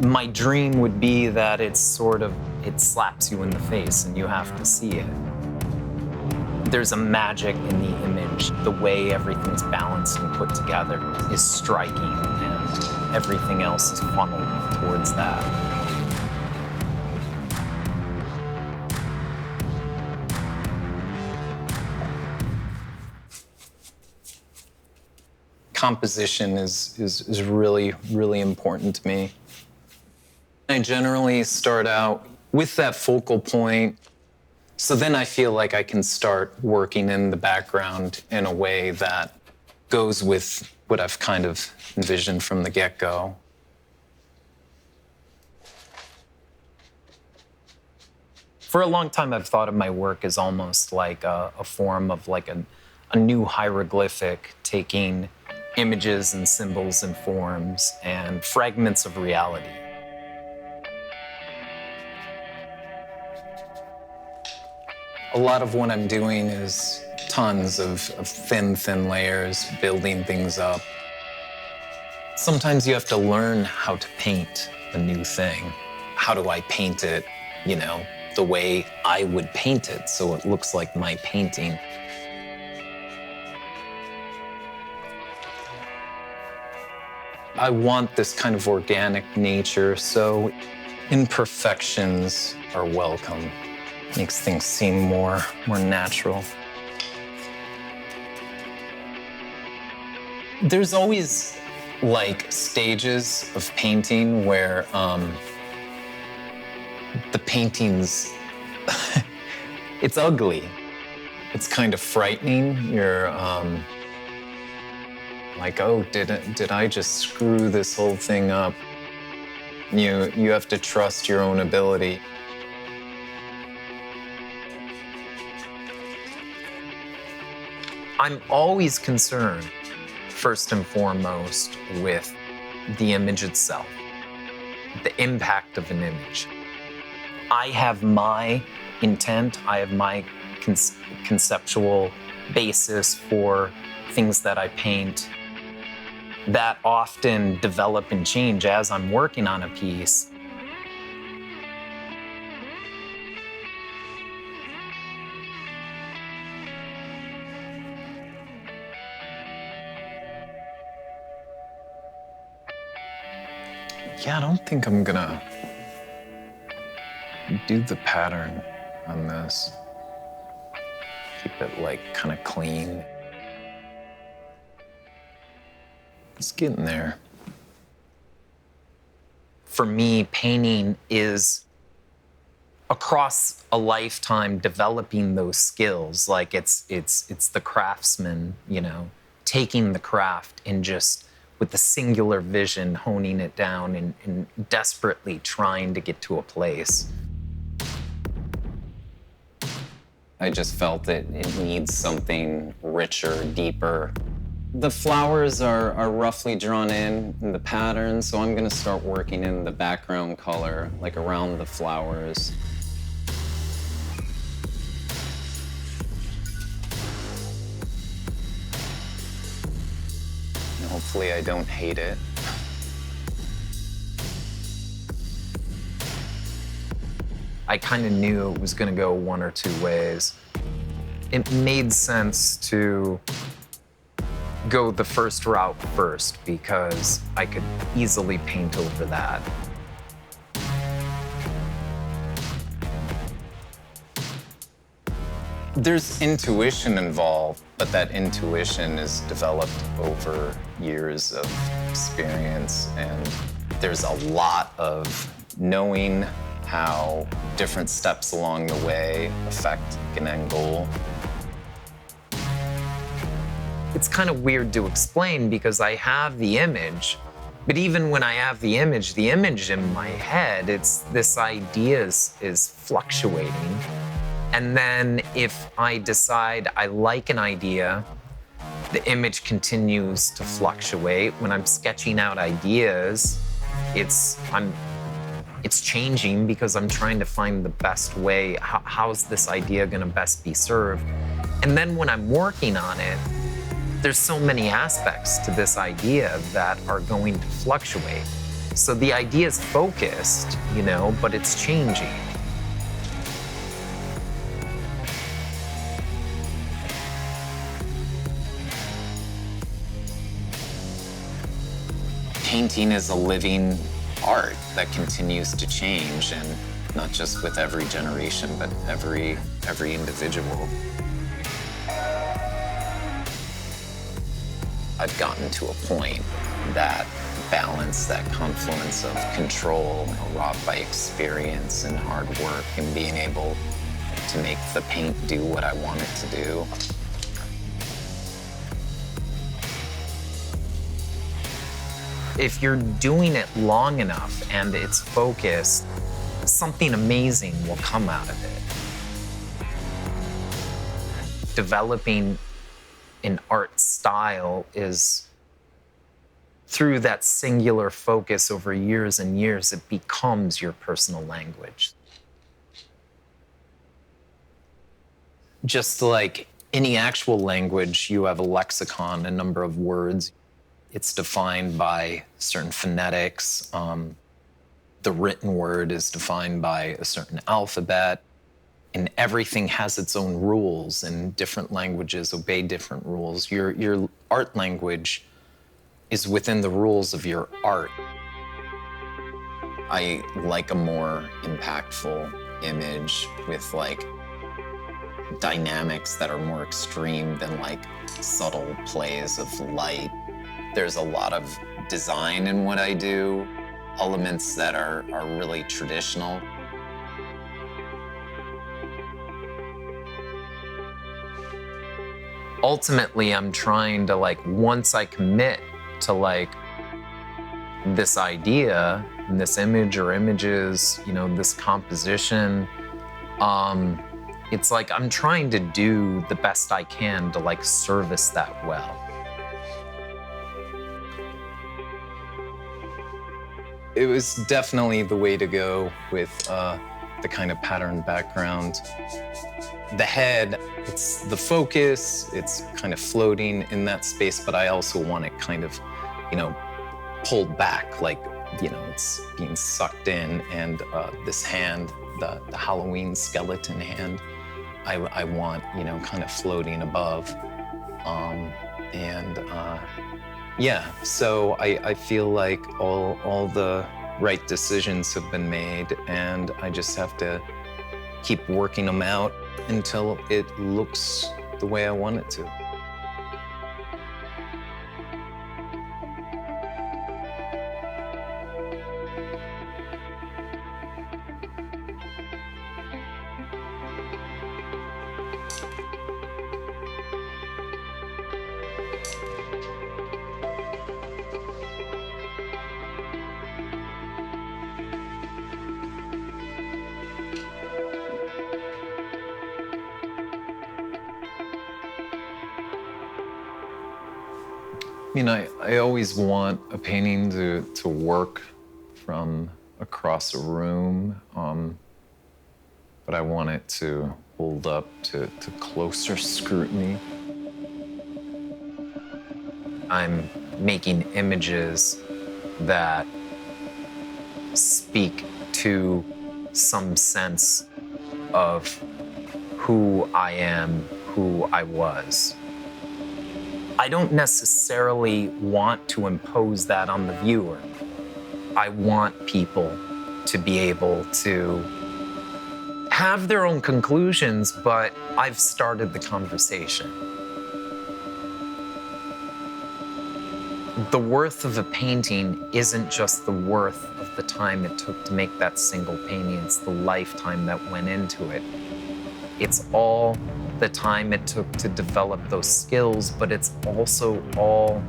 My dream would be that it slaps you in the face and you have to see it. There's a magic in the image. The way everything's balanced and put together is striking, and everything else is funneled towards that. Composition is really, really important to me. I generally start out with that focal point, so then I feel like I can start working in the background in a way that goes with what I've kind of envisioned from the get-go. For a long time, I've thought of my work as almost like a form of like a new hieroglyphic, taking images and symbols and forms and fragments of reality. A lot of what I'm doing is tons of thin layers, building things up. Sometimes you have to learn how to paint a new thing. How do I paint it, the way I would paint it so it looks like my painting? I want this kind of organic nature, so imperfections are welcome. Makes things seem more natural. There's always like stages of painting where the painting's it's ugly. It's kind of frightening. You're like, oh, did I just screw this whole thing up? You have to trust your own ability. I'm always concerned, first and foremost, with the image itself, the impact of an image. I have my intent, I have my conceptual basis for things that I paint that often develop and change as I'm working on a piece. Yeah, I don't think I'm gonna do the pattern on this. Keep it like kind of clean. It's getting there. For me, painting is across a lifetime developing those skills. Like it's the craftsman, taking the craft and just with a singular vision, honing it down and desperately trying to get to a place. I just felt that it needs something richer, deeper. The flowers are roughly drawn in the pattern, so I'm gonna start working in the background color, like around the flowers. And hopefully I don't hate it. I kind of knew it was gonna go one or two ways. It made sense to go the first route first because I could easily paint over that. There's intuition involved, but that intuition is developed over years of experience, and there's a lot of knowing how different steps along the way affect an end goal. It's kind of weird to explain because I have the image, but even when I have the image in my head, it's this idea is fluctuating. And then if I decide I like an idea, the image continues to fluctuate. When I'm sketching out ideas, it's changing because I'm trying to find the best way. How's this idea gonna best be served? And then when I'm working on it, there's so many aspects to this idea that are going to fluctuate. So the idea is focused, but it's changing. Painting is a living art that continues to change, and not just with every generation, but every individual. I've gotten to a point that balance, that confluence of control wrought by experience and hard work, and being able to make the paint do what I want it to do. If you're doing it long enough and it's focused, something amazing will come out of it. Developing an art style is through that singular focus over years and years, it becomes your personal language. Just like any actual language, you have a lexicon, a number of words. It's defined by certain phonetics. The written word is defined by a certain alphabet, and everything has its own rules, and different languages obey different rules. Your art language is within the rules of your art. I like a more impactful image with dynamics that are more extreme than subtle plays of light. There's a lot of design in what I do, elements that are really traditional. Ultimately, I'm trying to once I commit to this idea, and this image or images, this composition, it's I'm trying to do the best I can to service that well. It was definitely the way to go with the kind of pattern background. The head, it's the focus, it's kind of floating in that space, but I also want it kind of, pulled back, it's being sucked in. And this hand, the Halloween skeleton hand, I want, kind of floating above. Yeah, so I feel like all the right decisions have been made, and I just have to keep working them out until it looks the way I want it to. I always want a painting to work from across a room, but I want it to hold up to closer scrutiny. I'm making images that speak to some sense of who I am, who I was. I don't necessarily want to impose that on the viewer. I want people to be able to have their own conclusions, but I've started the conversation. The worth of a painting isn't just the worth of the time it took to make that single painting, it's the lifetime that went into it. It's all the time it took to develop those skills, but it's also all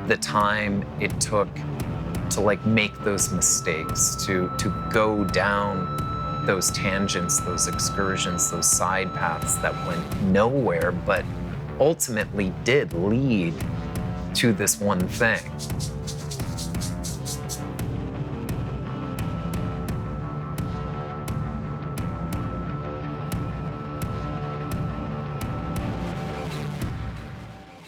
the time it took to make those mistakes, to go down those tangents, those excursions, those side paths that went nowhere, but ultimately did lead to this one thing.